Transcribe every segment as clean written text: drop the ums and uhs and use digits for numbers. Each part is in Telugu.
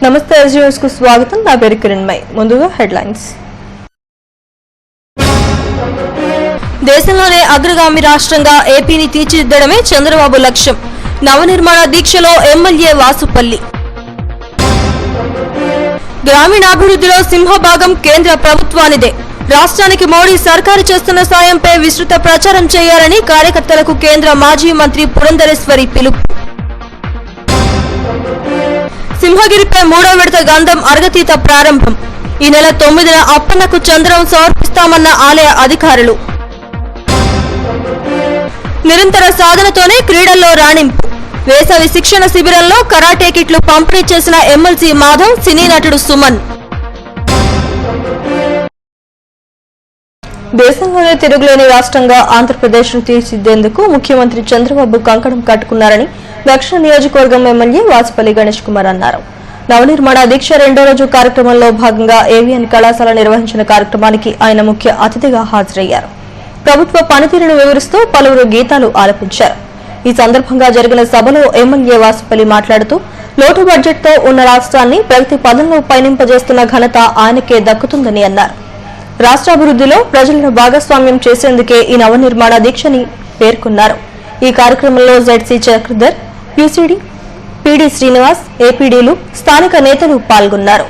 నమస్తే ఎస్జీఎస్ కు స్వాగతం. నా పేరు కిరణ్మయ్. ముందుగా హెడ్లైన్స్. దేశంలోనే అగ్రగామి రాష్ట్రంగా ఏపీని తీర్చిదిద్దడమే చంద్రబాబు లక్ష్యం. నవనిర్మాణ దీక్షలో ఎమ్మెల్యే వాసుపల్లి. గ్రామీణాభివృద్ధిలో సింహభాగం కేంద్ర ప్రభుత్వానిదే. రాష్ట్రానికి మోడీ సర్కారు చేస్తున్న సాయంపై విస్తృత ప్రచారం చేయాలని కార్యకర్తలకు కేంద్ర మాజీ మంత్రి పురంధరేశ్వరి పిలుపు. సింహగిరిపై 3వ విడత గంధం అరగతీత ప్రారంభం. ఈ నెల 9న అప్పన్నకు చంద్రం సమర్పిస్తామన్న ఆలయ అధికారులు. నిరంతర సాధనతోనే క్రీడల్లో రాణింపు. వేసవి శిక్షణ శిబిరంలో కరాటే కిట్లు పంపిణీ చేసిన ఎమ్మెల్సీ మాధవ్, సినీ నటుడు సుమన్. దేశంలోనే తిరుగులేని రాష్ట్రంగా ఆంధ్రప్రదేశ్ను తీర్చిదిద్దేందుకు ముఖ్యమంత్రి చంద్రబాబు కంకణం కట్టుకున్నారని దక్షిణ నియోజకవర్గం ఎమ్మెల్యే వాసుపల్లి గణేష్ కుమార్ అన్నారు. నవనిర్మాణ దీక్ష 2వ రోజు కార్యక్రమంలో భాగంగా ఏవిఎన్ కళాశాల నిర్వహించిన కార్యక్రమానికి ఆయన ముఖ్య అతిథిగా హాజరయ్యారు. ప్రభుత్వ పనితీరును వివరిస్తూ పలువురు గీతాలు ఆలపించారు. ఈ సందర్భంగా జరిగిన సభలో ఎమ్మెల్యే వాసుపల్లి మాట్లాడుతూ లోటు బడ్జెట్తో ఉన్న రాష్ట్రాన్ని ప్రగతి పదంలో పయనింపజేస్తున్న ఘనత ఆయనకే దక్కుతుందని అన్నారు. రాష్ట్రాభివృద్ధిలో ప్రజలను భాగస్వామ్యం చేసేందుకే ఈ నవనిర్మాణ దీక్షని పేర్కొన్నారు. ఈ కార్యక్రమంలో ZC Chakradhar, UCD, PD Srinivas, ఏపీడీలు, స్థానిక నేతలు పాల్గొన్నారు.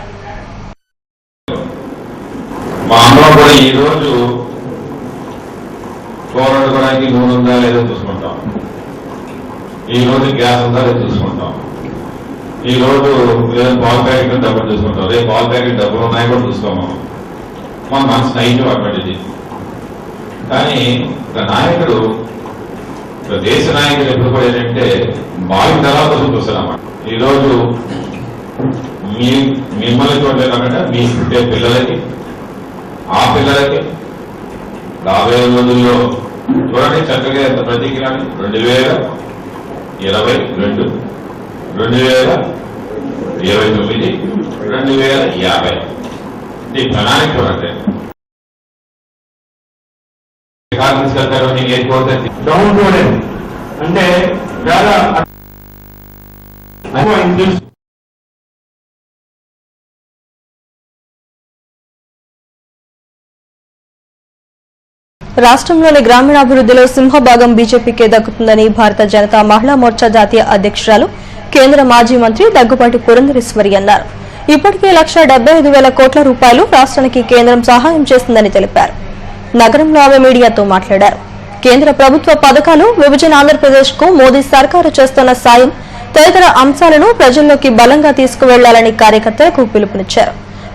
ఈ రోజు గ్యాస్ ఉందా లేదా చూసుకుంటాం. ఈ రోజు పాల్ ప్యాకెట్ డబ్బులు చూసుకుంటాం. రేపు పాల్ ప్యాకెట్ డబ్బులు ఉన్నాయి కూడా చూసుకోము. మన మనసు నైట్ అటువంటిది. కానీ ఒక నాయకుడు, దేశ నాయకుడు ఎప్పుడు కూడా ఏంటంటే బావి తర్వాత చూస్తారన్నమాట. ఈరోజు మిమ్మల్ని చూడలేకుండా మీ పుట్టే పిల్లలకి, ఆ పిల్లలకి రాబోయే రోజుల్లో చూడండి చక్కగా ఎంత ప్రతిజ్ఞాన్ని 2022, 2029, 2050 ఈ ప్రణాళిక చూడండి. తీసుకెళ్తారు నీకు ఏర్పడితే డౌన్ చూడండి అంటే చాలా రాష్ట్రంలోని గ్రామీణాభివృద్ధిలో సింహభాగం బీజేపీకే దక్కుతుందని భారత జనతా మహిళా మోర్చా జాతీయ అధ్యక్షురాలు, కేంద్ర మాజీ మంత్రి దగ్గుబాటి పురంధరేశ్వరి అన్నారు. ఇప్పటికే 1,75,000 కోట్ల రూపాయలు రాష్ట్రానికి కేంద్రం సహాయం చేస్తుందని తెలిపారు. నగరంలో ఆమె మీడియాతో మాట్లాడారు. కేంద్ర ప్రభుత్వ పథకాలు, విభజన ఆంధ్రప్రదేశ్ కు మోదీ సర్కారు చేస్తున్న సాయం తదితర అంశాలను ప్రజల్లోకి బలంగా తీసుకువెళ్లాలని కార్యకర్తలకు పిలుపునిచ్చారు.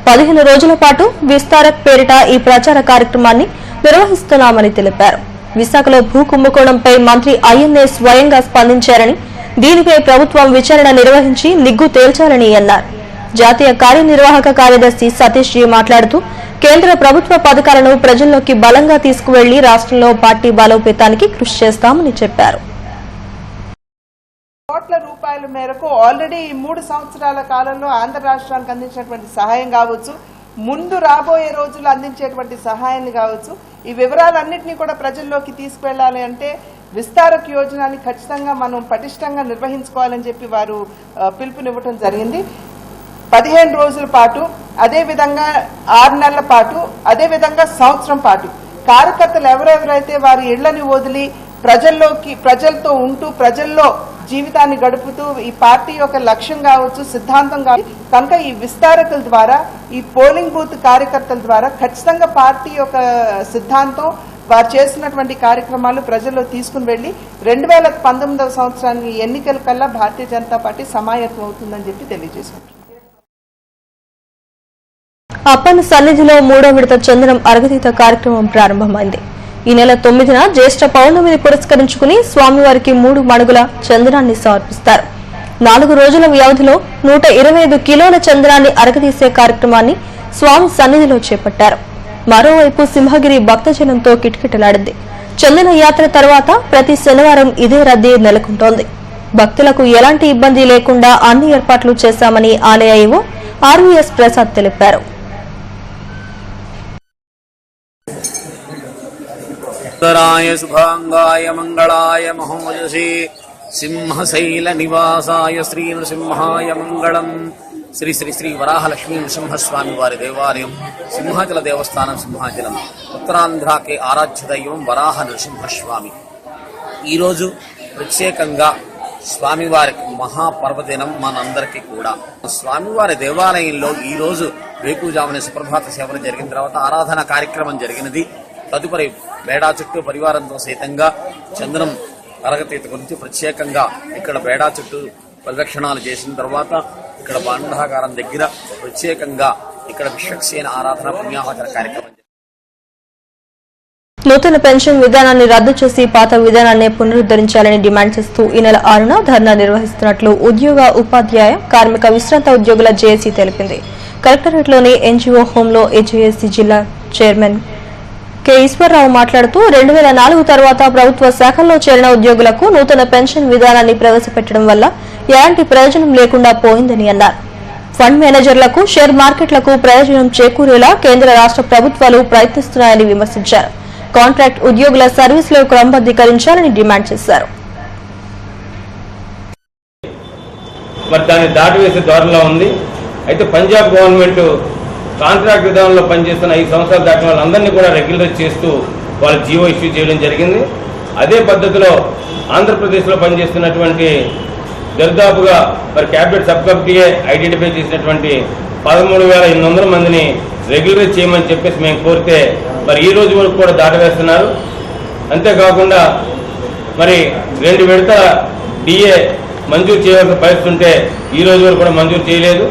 15 రోజుల పాటు విస్తారక్ పేరిట ఈ ప్రచార కార్యక్రమాన్ని నిర్వహిస్తున్నామని తెలిపారు. విశాఖలో భూ కుంభకోణంపై మంత్రి అయ్యన్నే స్వయంగా స్పందించారని, దీనిపై ప్రభుత్వం విచారణ నిర్వహించి నిగ్గు తేల్చాలని అన్నారు. జాతీయ కార్యనిర్వాహక కార్యదర్శి సతీష్ జీ మాట్లాడుతూ కేంద్ర ప్రభుత్వ పథకాలను ప్రజల్లోకి బలంగా తీసుకువెళ్లి రాష్ట్రంలో పార్టీ బలోపేతానికి కృషి చేస్తామని చెప్పారు. కోట్ల రూపాయల మేరకు ఆల్రెడీ 3 సంవత్సరాల కాలంలో ఆంధ్ర రాష్ట్రానికి అందించినటువంటి సహాయం కావచ్చు, ముందు రాబోయే రోజులు అందించేటువంటి సహాయాన్ని కావచ్చు, ఈ వివరాలన్నింటినీ కూడా ప్రజల్లోకి తీసుకువెళ్లాలి అంటే విస్తారక్ యోజనని ఖచ్చితంగా మనం పటిష్టంగా నిర్వహించుకోవాలని చెప్పి వారు పిలుపునివ్వడం జరిగింది. 15 రోజుల పాటు, అదేవిధంగా 6 నెలల పాటు, అదేవిధంగా సంవత్సరం పాటు కార్యకర్తలు ఎవరెవరైతే వారి ఇళ్లని వదిలి ప్రజలతో ఉంటూ ప్రజల్లో జీవితాన్ని గడుపుతూ ఈ పార్టీ యొక్క లక్ష్యం కావచ్చు, సిద్ధాంతం కావచ్చు, కనుక ఈ విస్తారకుల ద్వారా, ఈ పోలింగ్ బూత్ కార్యకర్తల ద్వారా ఖచ్చితంగా పార్టీ యొక్క సిద్ధాంతం, వారు చేస్తున్నటువంటి కార్యక్రమాలు ప్రజల్లో తీసుకుని వెళ్లి 2019వ సంవత్సరానికి ఎన్నికల కల్లా భారతీయ జనతా పార్టీ సమాయత్తం అవుతుందని చెప్పి తెలియజేసుకుంటున్నారు. అప్పన్న సన్నిధిలో 3వ విడత చందనం అరగతీత కార్యక్రమం ప్రారంభమైంది. ఈ నెల 9న జ్యేష్ఠ పౌర్ణమిని పురస్కరించుకుని స్వామివారికి 3 మణుగుల చందనాన్ని సమర్పిస్తారు. 4 రోజుల వ్యవధిలో 125 కిలోల చందనాన్ని అరగతీసే కార్యక్రమాన్ని స్వామి సన్నిధిలో చేపట్టారు. మరోవైపు సింహగిరి భక్తజనంతో కిటకిటలాడింది. చందన యాత్ర తర్వాత ప్రతి శనివారం ఇదే రద్దీ నెలకొంటోంది. భక్తులకు ఎలాంటి ఇబ్బంది లేకుండా అన్ని ఏర్పాట్లు చేశామని ఆలయ ఈవో ఆర్వీఎస్ ప్రసాద్ తెలిపారు. शुभांगाय मंगलाय महोजसे सिंहशैल निवासाय श्री नृसिंहाय मंगलम् శ్రీ శ్రీ శ్రీ వరాహలక్ష్మీ నృసింహస్వామి వారి దేవాలయం, సింహాచల దేవస్థానం సింహాచలం, ఉత్తరాంధ్రకే ఆరాధ్య దైవం వరాహ నృసింహస్వామి. ఈరోజు ప్రత్యేకంగా స్వామివారికి మహాపర్వదినం మనందరికీ కూడా. స్వామివారి దేవాలయంలో ఈరోజు వేకుజామున సుప్రభాత సేవలు జరిగిన తర్వాత ఆరాధన కార్యక్రమం జరిగినది. తదుపరి బేడా చుట్టూ పరివారంతో సైతంగా చందనం అరగతీత గురించి ప్రత్యేకంగా ఇక్కడ బేడా చుట్టూ ప్రదక్షిణాలు చేసిన తర్వాత ఇక్కడ బాండాగారం దగ్గర ప్రత్యేకంగా ఇక్కడ విశ్వక్సేన ఆరాధన పుణ్యాహోచన కార్యక్రమం. నూతన పెన్షన్ విధానాన్ని రద్దు చేసి పాత విధానాన్ని పునరుద్దరించాలని డిమాండ్ చేస్తూ ఈ నెల 6న ధర్నా నిర్వహిస్తున్నట్లు ఉద్యోగ ఉపాధ్యాయ కార్మిక విశ్రాంత ఉద్యోగుల జేఏసీ తెలిపింది. కలెక్టరేట్లోని ఎన్జీఓ హోంలో ఏజేఏసీ జిల్లా చైర్మన్ కె ఈశ్వరరావు మాట్లాడుతూ 2004 తర్వాత ప్రభుత్వ శాఖల్లో చేరిన ఉద్యోగులకు నూతన పెన్షన్ విధానాన్ని ప్రవేశపెట్టడం వల్ల ఎలాంటి ప్రయోజనం లేకుండా పోయిందని అన్నారు. ఫండ్ మేనేజర్లకు, షేర్ మార్కెట్లకు ప్రయోజనం చేకూరేలా కేంద్ర రాష్ట్ర ప్రభుత్వాలు ప్రయత్నిస్తున్నాయని విమర్శించారు. కాంట్రాక్ట్ ఉద్యోగుల సర్వీసులు క్రమబద్దీకరించాలని డిమాండ్ చేశారు. మరి దాన్ని దాటివేసే ధోరణిలో ఉంది. అయితే పంజాబ్ గవర్నమెంట్ కాంట్రాక్ట్ విధానంలో పనిచేస్తున్న 5 సంవత్సరాలు దాటిన వాళ్ళందరినీ కూడా రెగ్యులరైజ్ చేస్తూ వాళ్ళ జీవో ఇష్యూ చేయడం జరిగింది. అదే పద్ధతిలో ఆంధ్రప్రదేశ్లో పనిచేస్తున్నటువంటి దరిదాపుగా మరి క్యాబినెట్ సబ్ కమిటీయే ఐడెంటిఫై చేసినటువంటి 13,800 మందిని రెగ్యులరైజ్ చేయమని చెప్పేసి మేము కోరితే మరి ఈ రోజు వరకు కూడా దాటవేస్తున్నారు. అంతేకాకుండా మరి 2 విడతల డిఏ మంజూరు చేయవలసిన పరిస్థితి ఉంటే ఈ రోజు వరకు కూడా మంజూరు చేయలేదు.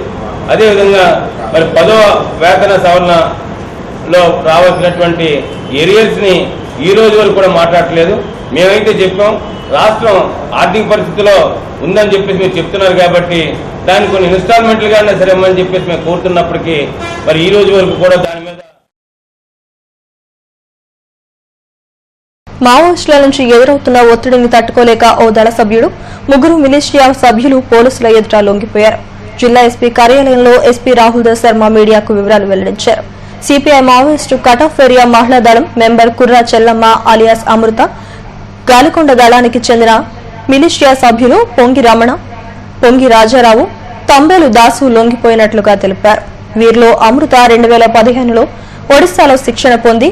అదేవిధంగా మరి 10వ వేతన సవరణలో రావాల్సినటువంటి ఏరియల్స్ని ఈ రోజు వరకు కూడా మాట్లాడట్లేదు. మేమైతే చెప్పాం, రాష్ట్రం ఆర్థిక పరిస్థితిలో ఉందని చెప్పేసి మీరు చెప్తున్నారు కాబట్టి దాన్ని కొన్ని ఇన్స్టాల్మెంట్లుగానే సరే అని చెప్పేసి మేము కోరుతున్నప్పటికీ మరి ఈ రోజు వరకు కూడా దాని మీద మావోయిస్టుల నుంచి ఎదురవుతున్న ఒత్తిడిని తట్టుకోలేక ఓ దళ సభ్యుడు, 3 మిలిషియా సభ్యులు పోలీసుల ఎదుట లొంగిపోయారు. జిల్లా ఎస్పీ కార్యాలయంలో ఎస్పీ రాహుల్ దాస్ శర్మ మీడియాకు వివరాలు వెల్లడించారు. సిపిఐ మావోయిస్టు కటాఫ్ ఏరియా మహిళా దళం మెంబర్ కుర్రా చెల్లమ్మ అలియాస్ అమృత, గాలికొండ దళానికి చెందిన మిలిషియా సభ్యులు పొంగి రమణ, పొంగి రాజారావు, తంబేలు దాసు లొంగిపోయినట్లుగా తెలిపారు. వీరిలో అమృత 2015లో ఒడిశాలో శిక్షణ పొంది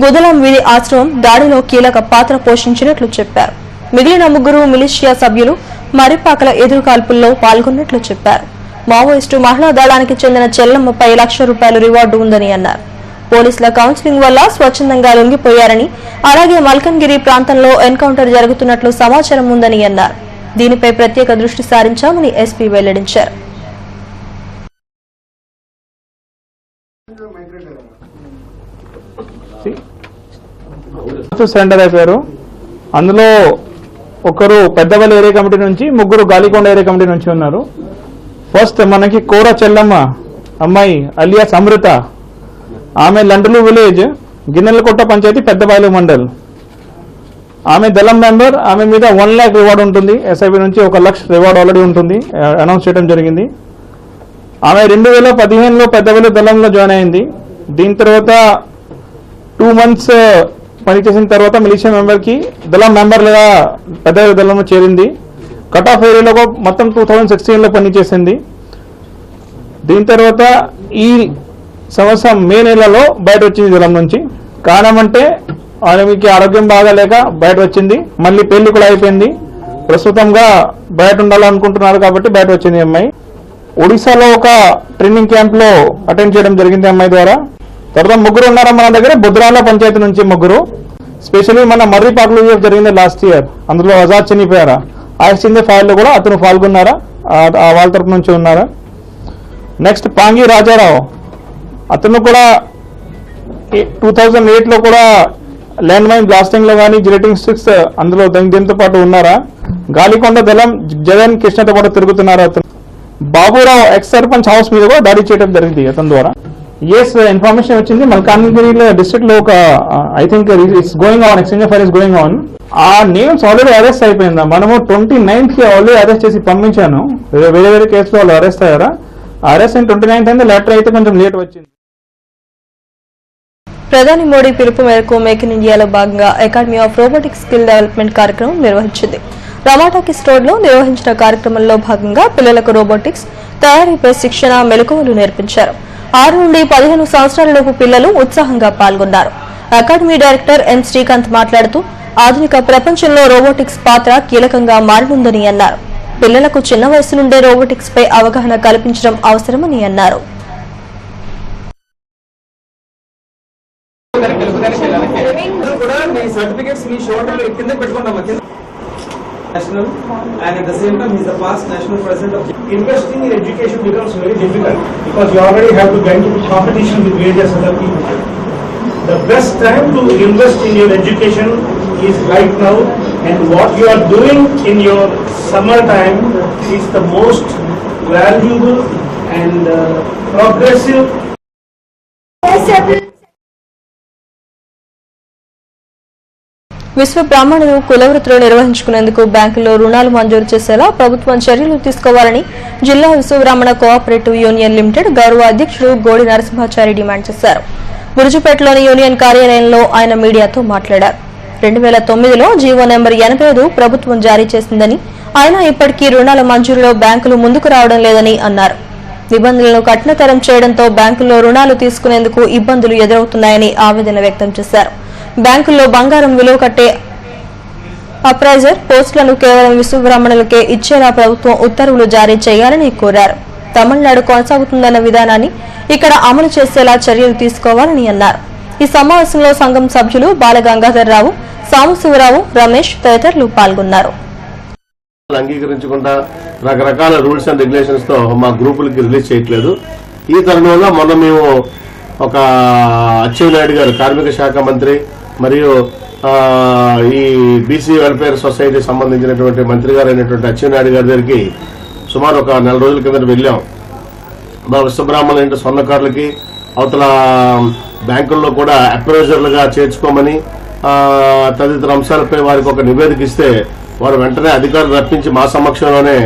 గుదలం వీధి ఆశ్రమం దాడిలో కీలక పాత్ర పోషించినట్లు చెప్పారు. మిగిలిన 3 మిలిషియా సభ్యులు మరిపాకల ఎదురుకాల్పుల్లో పాల్గొన్నట్లు చెప్పారు. మావోయిస్టు మహిళా దళానికి చెందిన చెల్లమ్మపై ₹1,00,000 రివార్డు ఉందని అన్నారు. పోలీసుల కౌన్సిలింగ్ వల్ల స్వచ్ఛందంగా లొంగిపోయారని, అలాగే మల్కన్గిరి ప్రాంతంలో ఎన్కౌంటర్ జరుగుతున్నట్లు సమాచారం ఉందని అన్నారు. దీనిపై ప్రత్యేక దృష్టి సారించామని ఎస్పీ వెల్లడించారు. సరెండర్ అయిపోయారు. అందులో ఒకరు పెద్దవల్లి ఏరియా కమిటీ నుంచి, 3 గాలికొండ ఏరియా కమిటీ నుంచి ఉన్నారు. ఫస్ట్ మనకి కోర చెల్లమ్మ అమ్మాయి అలియాస్ అమృత, ఆమె లండలు విలేజ్, గిన్నెలకొట్ట పంచాయతీ, పెద్దబాయిలు మండల్. ఆమె దళం మెంబర్. ఆమె మీద 1 lakh రివార్డ్ ఉంటుంది. ఎస్ఐబి నుంచి 1 లక్ష రివార్డ్ ఆల్రెడీ ఉంటుంది, అనౌన్స్ చేయడం జరిగింది. ఆమె 2015లో పెద్దవల్లి దళంలో జాయిన్ అయింది. దీని తర్వాత 2 months పనిచేసిన తర్వాత మిలిషియా మెంబర్కి దళం మెంబర్లుగా పెద్ద దళంలో చేరింది. కట్ ఆఫ్ ఏరియాలో మొత్తం 2016లో పనిచేసింది. దీని తర్వాత ఈ సంవత్సరం మే నెలలో బయట వచ్చింది దళం నుంచి. కారణం అంటే ఆమెకి ఆరోగ్యం బాగాలేక బయట వచ్చింది. మళ్ళీ పెళ్లి కూడా అయిపోయింది. ప్రస్తుతంగా బయట ఉండాలనుకుంటున్నారు కాబట్టి బయట వచ్చింది అమ్మాయి. ఒడిశాలో ఒక ట్రైనింగ్ క్యాంప్లో అటెండ్ చేయడం జరిగింది అమ్మాయి ద్వారా. తర్వాత 3 ఉన్నారు మన దగ్గర. బుద్రాల పంచాయతీ నుంచి 3, స్పెషల్లీ మన మర్రిపాకులు జరిగింది లాస్ట్ ఇయర్. అందులో ఆజాద్ చనిపోయారా, ఆక్సిందే ఫైల్లో కూడా అతను పాల్గొన్నారా, వాళ్ళ తరపు నుంచి ఉన్నారా. నెక్స్ట్ పాంగి రాజారావు, అతను కూడా 2008లో కూడా ల్యాండ్ మైన్ బ్లాస్టింగ్ లో కానీ జిలెటింగ్ స్టిక్స్ అందులో దీంతో పాటు ఉన్నారా. గాలికొండ దళం జగన్ కృష్ణతో పాటు తిరుగుతున్నారు. అతను బాబురావు ఎక్స్ సర్పంచ్ హౌస్ మీద కూడా దాడి చేయడం జరిగింది అతని ద్వారా. ఎస్, ఇన్ఫర్మేషన్ వచ్చింది. మల్కాన్గిరి డిస్ట్రిక్ట్ లో ఒక I think it's going on, exchange of fire is going on. ఆ నేమ్స్ ఆల్రెడీ అరెస్ట్ అయిపోయిందా? మనము 29th ఆల్రెడీ అరెస్ట్ చేసి పంపించాను. వేరే వేరే కేసులో వాళ్ళు అరెస్ట్ అయ్యారా. అరెస్ట్ 29th అయింది. లెటర్ అయితే కొంచెం లేట్ వచ్చింది. ప్రధాని మోడీ పిలుపు మేరకు మేక్ ఇన్ ఇండియాలో భాగంగా academy of robotic skill development కార్యక్రమం నిర్వహించింది. రమాటాకిస్ రోడ్లో నిర్వహించిన కార్యక్రమంలో భాగంగా పిల్లలకు రోబోటిక్స్ తయారీపై శిక్షణ మెలకువలు నేర్పించారు. 6 నుండి 15 సంవత్సరాలలోపు పిల్లలు ఉత్సాహంగా పాల్గొన్నారు. అకాడమీ డైరెక్టర్ ఎన్ శ్రీకాంత్ మాట్లాడుతూ ఆధునిక ప్రపంచంలో రోబోటిక్స్ పాత్ర కీలకంగా మారనుందని అన్నారు. పిల్లలకు చిన్న వయసు నుండే రోబోటిక్స్ పై అవగాహన కల్పించడం అవసరమని అన్నారు. national, and at the same time he is the past national president of investing in education becomes very difficult because you already have to get into competition with various other people. The best time to invest in your education is right now, and what you are doing in your summer time is the most valuable and progressive. విశ్వ బ్రాహ్మణులు కులవృత్తులు నిర్వహించుకునేందుకు బ్యాంకుల్లో రుణాలు మంజూరు చేసేలా ప్రభుత్వం చర్యలు తీసుకోవాలని జిల్లా విశ్వ బ్రాహ్మణ కోఆపరేటివ్ యూనియన్ లిమిటెడ్ గౌరవ అధ్యక్షుడు గోడి నరసింహాచారి డిమాండ్ చేశారు. గురుజుపేటలోని యూనియన్ కార్యాలయంలో ఆయన మీడియాతో మాట్లాడారు. 2009లో జీవో నెంబర్ 85 ప్రభుత్వం జారీ చేసిందని, అయినా ఇప్పటికీ రుణాల మంజూరులో బ్యాంకులు ముందుకు రావడం లేదని అన్నారు. నిబంధనలను కఠినతరం చేయడంతో బ్యాంకుల్లో రుణాలు తీసుకునేందుకు ఇబ్బందులు ఎదురవుతున్నాయని ఆవేదన వ్యక్తం చేశారు. బ్యాంకుల్లో బంగారం విలువ కట్టే అప్రైజర్ పోస్టులను కేవలం విశ్వ బ్రాహ్మణులకే ఇచ్చేలా ప్రభుత్వం ఉత్తర్వులు జారీ చేయాలని కోరారు. తమిళనాడు కొనసాగుతుందన్న విధానాన్ని ఇక్కడ అమలు చేసేలా చర్యలు తీసుకోవాలని అన్నారు. ఈ సమావేశంలో సంఘం సభ్యులు బాలగంగాధర్రావు, సాంబశివరావు, రమేష్ తదితరులు పాల్గొన్నారు. అంగీకరించకుండా రకరకాల రూల్స్ అండ్ రెగ్యులేషన్స్ తో మా గ్రూపులకి రిలీజ్ చేయట్లేదు. ఈ తరుణంలో మొన్న మేము ఒక అచ్చెన్నాయుడు గారు కార్మిక శాఖ మంత్రి మరియు ఈ బీసీ వెల్ఫేర్ సొసైటీ సంబంధించినటువంటి మంత్రి గారు అయినటువంటి అచ్చెన్నాయుడు గారి దగ్గరికి సుమారు ఒక 4 రోజుల కింద వెళ్ళాం. మా విశ్వబ్రాహ్మణుల స్వర్ణకారులకి అవతల బ్యాంకుల్లో కూడా అప్రైజర్లుగా చేర్చుకోమని తదితర అంశాలపై వారికి ఒక నివేదిక ఇస్తే వారు వెంటనే అధికారులు రప్పించి మా సమక్షంలోనే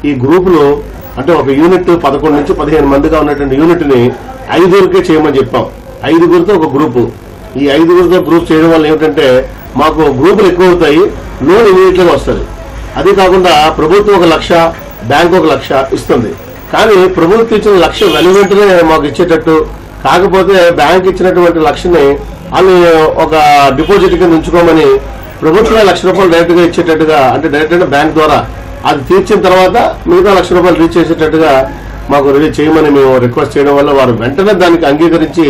ఈ గ్రూపులు అంటే ఒక యూనిట్ 11 నుంచి 15 మందిగా ఉన్నటువంటి యూనిట్ ని 5గురికే చేయమని చెప్పాం. 5గురితో ఒక గ్రూపు. ఈ 5గురితో గ్రూప్ చేయడం వల్ల ఏమిటంటే మాకు గ్రూపులు ఎక్కువ అవుతాయి, లోన్ ఇమీడియట్ గా వస్తుంది. అదే కాకుండా ప్రభుత్వం 1 లక్ష, బ్యాంక్ 1 లక్ష ఇస్తుంది. కానీ ప్రభుత్వం ఇచ్చిన 1 లక్ష వెంటనే మాకు ఇచ్చేటట్టు, కాకపోతే బ్యాంక్ ఇచ్చినటువంటి 1 లక్షని వాళ్ళు ఒక డిపాజిట్ కింద ఉంచుకోమని ప్రభుత్వం 1 లక్ష రూపాయలు డైరెక్ట్ గా ఇచ్చేటట్టుగా, అంటే డైరెక్ట్ గా బ్యాంక్ ద్వారా అది తీర్చిన తర్వాత మిగతా 1 లక్ష రూపాయలు రీచ్ చేసేటట్టుగా మాకు రిలీజ్ చేయమని మేము రిక్వెస్ట్ చేయడం వల్ల వారు వెంటనే దానికి అంగీకరించి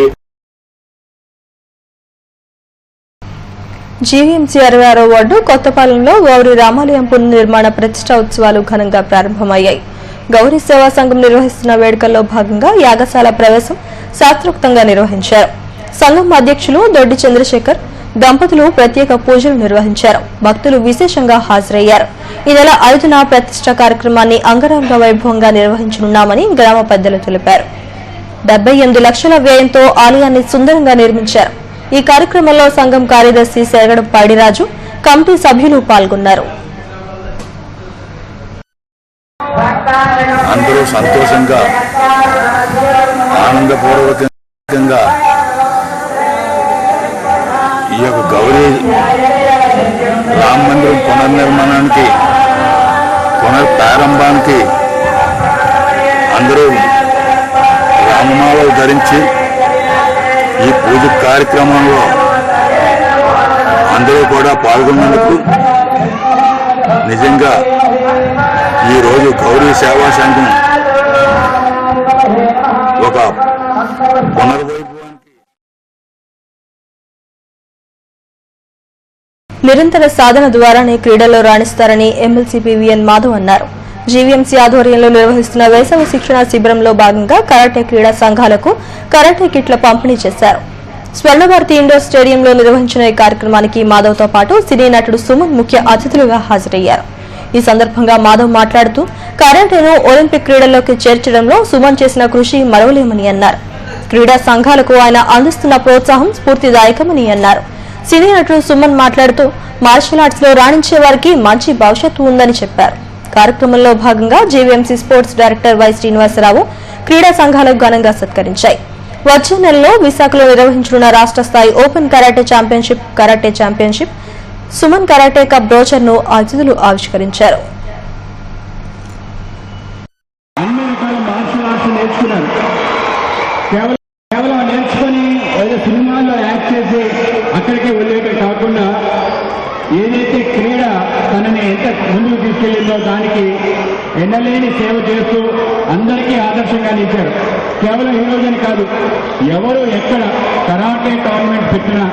జీవీఎంసీ 66వ వార్డు కొత్తపాలెంలో గౌరీ రామాలయం పునర్నిర్మాణ ప్రతిష్టా ఉత్సవాలు ఘనంగా ప్రారంభమయ్యాయి. గౌరీ సేవా సంఘం నిర్వహిస్తున్న వేడుకల్లో భాగంగా యాగశాల ప్రవేశం శాస్త్రోక్తంగా నిర్వహించారు. సంఘం అధ్యక్షులు దొడ్డి చంద్రశేఖర్ దంపతులు ప్రత్యేక పూజలు నిర్వహించారు. భక్తులు విశేషంగా హాజరయ్యారు. ఈ నెల 5న ప్రతిష్ఠ కార్యక్రమాన్ని అంగరంగ వైభవంగా నిర్వహించనున్నామని గ్రామ పెద్దలు తెలిపారు. 78 లక్షల వ్యయంతో ఆలయాన్ని సుందరంగా నిర్మించారు. ఈ కార్యక్రమంలో సంఘం కార్యదర్శి సెరగడం పాడిరాజు, కమిటీ సభ్యులు పాల్గొన్నారు. అందరూ సంతోషంగా ఆనందపూర్వకంగా ఈ యొక్క గౌరీ రామ మందిరం పునర్నిర్మాణానికి పునఃప్రారంభానికి అందరూ రామమాలలు ధరించి ఈ పూజ కార్యక్రమంలో అందరూ కూడా పాల్గొన్నందుకు నిజంగా ఈరోజు గౌరీ సేవా సంఘం ఒక పునర్వైభవానికి నిరంతర సాధన ద్వారానే క్రీడల్లో రాణిస్తారని ఎమ్మెల్సీ పివిఎన్ మాధవ్ అన్నారు. జీవీఎంసీ ఆధ్వర్యంలో నిర్వహిస్తున్న వేసవి శిక్షణ శిబిరంలో భాగంగా కరాటే క్రీడా సంఘాలకు కరాటే కిట్ల పంపిణీ చేశారు. స్వర్ణభారతి ఇండోర్ స్టేడియంలో నిర్వహించిన ఈ కార్యక్రమానికి మాధవ్తో పాటు సినీ నటుడు సుమన్ ముఖ్య అతిథులుగా హాజరయ్యారు. ఈ సందర్భంగా మాధవ్ మాట్లాడుతూ కరాటేను ఒలింపిక్ క్రీడల్లోకి చేర్చడంలో సుమన్ చేసిన కృషి మరవలేమని అన్నారు. క్రీడా సంఘాలకు ఆయన అందిస్తున్న ప్రోత్సాహం స్ఫూర్తిదాయకమని అన్నారు. సినీ నటుడు సుమన్ మాట్లాడుతూ మార్షల్ ఆర్ట్స్ లో రాణించే వారికి మంచి భవిష్యత్తు ఉందని చెప్పారు. కార్యక్రమంలో భాగంగా GVMC sports director Y Srinivasarao క్రీడా సంఘాలకు ఘనంగా సత్కరించాయి. వచ్చే నెలలో విశాఖలో నిర్వహించనున్న రాష్ట్ర స్థాయి open karate championship Suman karate cup brochure ను అతిథులు ఆవిష్కరించారు. అన్ని రకాల మార్షల్ ఆర్ట్స్ నేర్చుకున్నారు. కేవలం నేర్చుకొని ఏదో సినిమాలో యాక్ట్ చేసి అక్కడికే వెళ్ళేట కాకుండా ఏదైతే క్రీడ తనని ఎంత ముందుకు తీసుకెళ్లిందో దానికి ఎన్నలేని సేవ చేస్తూ అందరికీ ఆదర్శంగా నిలిచారు. కేవలం ఈ రోజని కాదు, ఎవరు ఎక్కడ కరాటే టోర్నమెంట్ పెట్టినా,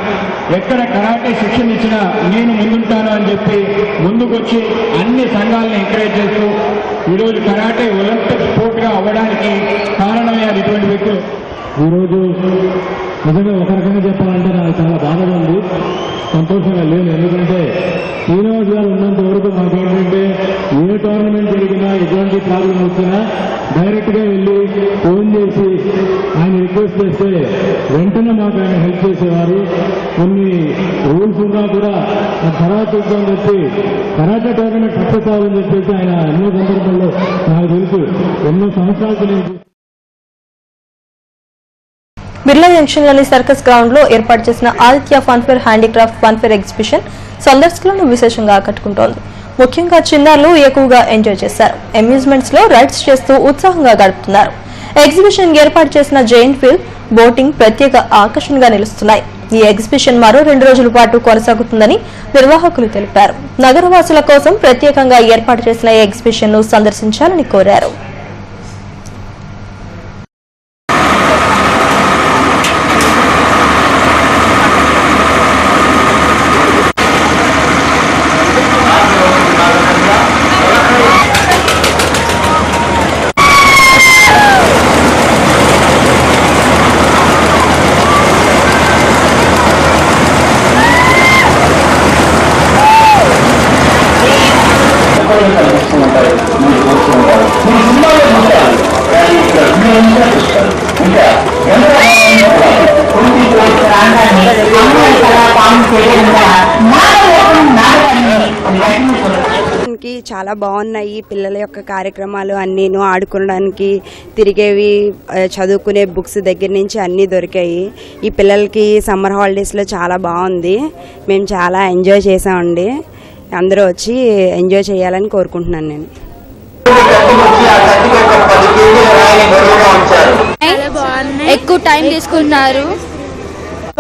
ఎక్కడ కరాటే శిక్షణ ఇచ్చినా నేను ముందుంటాను అని చెప్పి ముందుకొచ్చి అన్ని సంఘాలను ఎంకరేజ్ చేస్తూ ఈరోజు కరాటే ఒలింపిక్ స్పోర్ట్ గా అవ్వడానికి కారణమయ్యారు ఇటువంటి వ్యక్తులు. ఈరోజు నిజంగా ఒక రకంగా చెప్పాలంటే నాకు చాలా బాధగా ఉంది, సంతోషంగా లేదు. ఎందుకంటే శ్రీనివాస్ గారు ఉన్నంత వరకు మాకేంటంటే ఏ టోర్నమెంట్ జరిగినా ఎటువంటి ప్రాబ్లం వచ్చినా డైరెక్ట్ గా వెళ్ళి ఫోన్ చేసి ఆయన రిక్వెస్ట్ చేస్తే వెంటనే మాకు ఆయన హెల్ప్ చేసేవారు. కొన్ని రూల్స్ ఉన్నా కూడా తర్వాత చూద్దామని చెప్పి కరాటే టోర్నమెంట్ సక్సెస్ అవ్వాలని చెప్పేసి ఆయన ఎన్నో సందర్భాల్లో నాకు తెలుసు ఎన్నో సంవత్సరాలకు నేను బిర్లా జంక్షన్లోని సర్కస్ గ్రౌండ్ లో ఏర్పాటు చేసిన ఆదిత్య ఫన్ఫేర్ హ్యాండీక్రాఫ్ట్ ఫన్ఫేర్ ఎగ్జిబిషన్ సందర్శకులను విశేషంగా ఆకట్టుకుంటోంది. ముఖ్యంగా చిన్నారులు ఎక్కువగా ఎంజాయ్ చేశారు. అమ్యూజ్మెంట్స్ లో రైడ్స్ చేస్తూ ఉత్సాహంగా గడుపుతున్నారు. ఎగ్జిబిషన్ ఏర్పాటు చేసిన జైంట్ వీల్, బోటింగ్ ప్రత్యేక ఆకర్షణగా నిలుస్తున్నాయి. ఈ ఎగ్జిబిషన్ మరో 2 రోజుల పాటు కొనసాగుతుందని నిర్వాహకులు తెలిపారు. నగరవాసుల కోసం ప్రత్యేకంగా ఏర్పాటు చేసిన ఈ ఎగ్జిబిషన్ ను సందర్శించాలని కోరారు. చాలా బాగున్నాయి పిల్లల యొక్క కార్యక్రమాలు అన్నీను. ఆడుకోవడానికి తిరిగేవి, చదువుకునే బుక్స్ దగ్గర నుంచి అన్నీ దొరికాయి. ఈ పిల్లలకి సమ్మర్ హాలిడేస్లో చాలా బాగుంది. మేము చాలా ఎంజాయ్ చేసామండి. అందరూ వచ్చి ఎంజాయ్ చేయాలని కోరుకుంటున్నాను నేను. ఎక్కువ టైం తీసుకుంటున్నారు,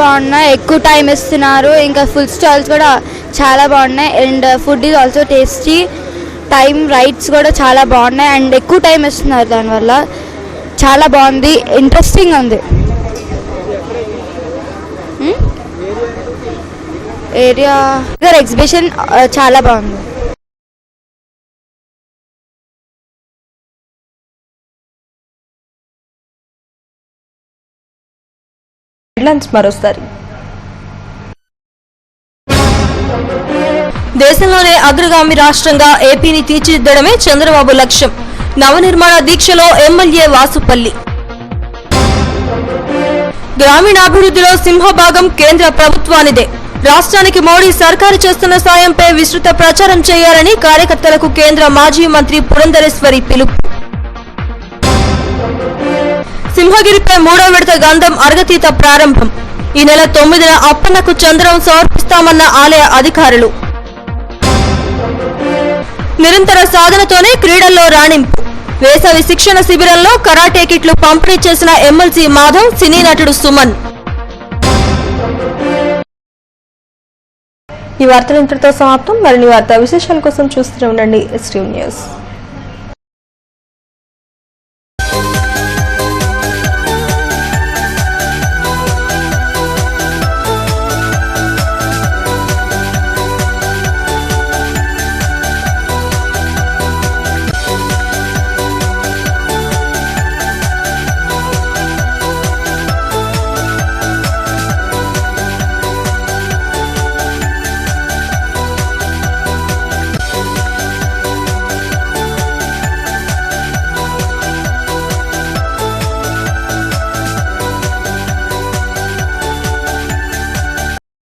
బాగున్నాయి, ఎక్కువ టైం ఇస్తున్నారు. ఇంకా ఫుడ్ స్టాల్స్ కూడా చాలా బాగున్నాయి. And food is also tasty. Time rides కూడా చాలా బాగున్నాయి అండ్ ఎక్కువ టైం ఇస్తున్నారు. దానివల్ల చాలా బాగుంది, ఇంట్రెస్టింగ్ ఉంది. ఏరియా ఎగ్జిబిషన్ చాలా బాగుంది. మరోసారి దేశంలోనే అగ్రగామి రాష్ట్రంగా ఏపీని తీర్చిదిద్దడమే చంద్రబాబు లక్ష్యం. నవనిర్మాణ దీక్షలో ఎమ్మెల్యే వాసుపల్లి. గ్రామీణాభివృద్ధిలో సింహభాగం కేంద్ర ప్రభుత్వానిదే. రాష్ట్రానికి మోడీ సర్కారు చేస్తున్న సాయంపై విస్తృత ప్రచారం చేయాలని కార్యకర్తలకు కేంద్ర మాజీ మంత్రి పురంధరేశ్వరి పిలుపు. సింహగిరిపై 3వ విడత గంధం అర్ఘతీత ప్రారంభం. ఈ నెల 9న అప్పన్నకు చంద్రం సమర్పిస్తామన్న ఆలయ అధికారులు. నిరంతర సాధనతోనే క్రీడల్లో రాణింపు. వేసవి శిక్షణ శిబిరంలో కరాటే కిట్లు పంపిణీ చేసిన ఎమ్మెల్సీ మాధవ్, సినీ నటుడు సుమన్. ఈ వార్తలు ఇంతటితో సమాప్తం. మరిన్ని వార్తా విశేషాల కోసం చూస్తూనే ఉండండి STV న్యూస్.